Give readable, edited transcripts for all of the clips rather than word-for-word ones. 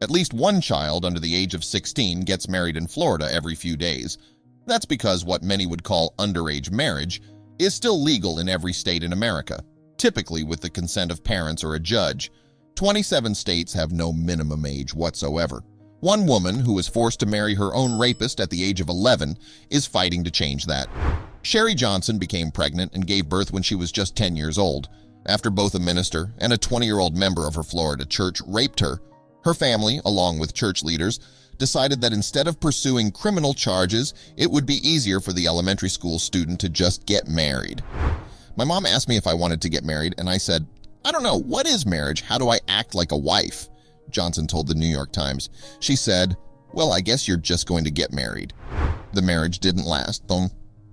At least one child under the age of 16 gets married in Florida every few days. That's because what many would call underage marriage is still legal in every state in America, typically with the consent of parents or a judge. 27 states have no minimum age whatsoever. One woman who was forced to marry her own rapist at the age of 11 is fighting to change that. Sherry Johnson became pregnant and gave birth when she was just 10 years old. After both a minister and a 20-year-old member of her Florida church raped her, her family, along with church leaders, decided that instead of pursuing criminal charges, it would be easier for the elementary school student to just get married. My mom asked me if I wanted to get married, and I said, "I don't know, what is marriage? How do I act like a wife?" Johnson told the New York Times. She said, "Well, I guess you're just going to get married." The marriage didn't last, though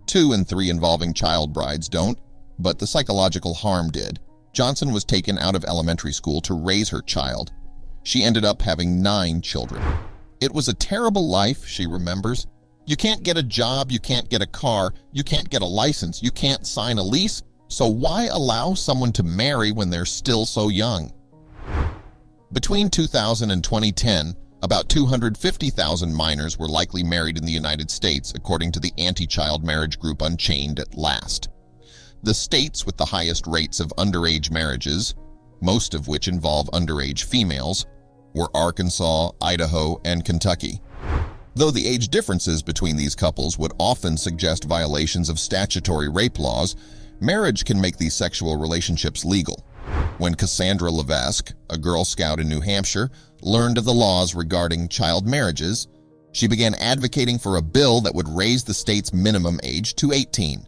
2 in 3 involving child brides don't, but the psychological harm did. Johnson was taken out of elementary school to raise her child. She ended up having 9 children. It was a terrible life, she remembers. You can't get a job, you can't get a car, you can't get a license, you can't sign a lease, so why allow someone to marry when they're still so young? Between 2000 and 2010, about 250,000 minors were likely married in the United States, according to the anti-child marriage group Unchained at Last. The states with the highest rates of underage marriages, most of which involve underage females, were Arkansas, Idaho, and Kentucky. Though the age differences between these couples would often suggest violations of statutory rape laws, marriage can make these sexual relationships legal. When Cassandra Levesque, a Girl Scout in New Hampshire, learned of the laws regarding child marriages, she began advocating for a bill that would raise the state's minimum age to 18.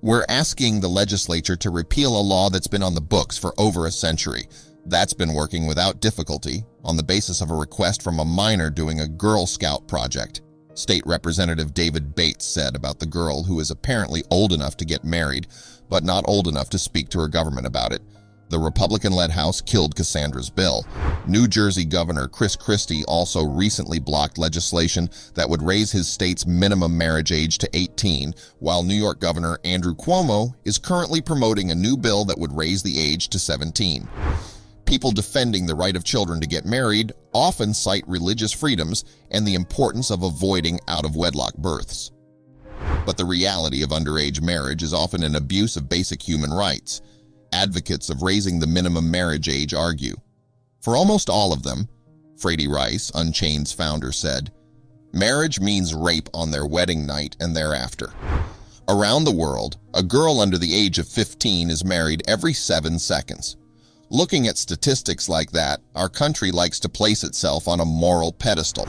We're asking the legislature to repeal a law that's been on the books for over a century. That's been working without difficulty on the basis of a request from a minor doing a Girl Scout project, State Representative David Bates said about the girl who is apparently old enough to get married, but not old enough to speak to her government about it. The Republican-led House killed Cassandra's bill. New Jersey Governor Chris Christie also recently blocked legislation that would raise his state's minimum marriage age to 18, while New York Governor Andrew Cuomo is currently promoting a new bill that would raise the age to 17. People defending the right of children to get married often cite religious freedoms and the importance of avoiding out-of-wedlock births. But the reality of underage marriage is often an abuse of basic human rights. Advocates of raising the minimum marriage age argue. For almost all of them, Frady Rice, Unchained's founder, said, marriage means rape on their wedding night and thereafter. Around the world, a girl under the age of 15 is married every 7 seconds. Looking at statistics like that, our country likes to place itself on a moral pedestal,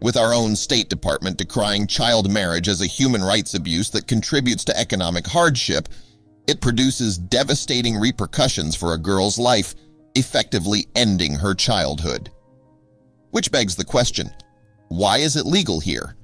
with our own State Department decrying child marriage as a human rights abuse that contributes to economic hardship. It produces devastating repercussions for a girl's life, effectively ending her childhood. Which begs the question, why is it legal here?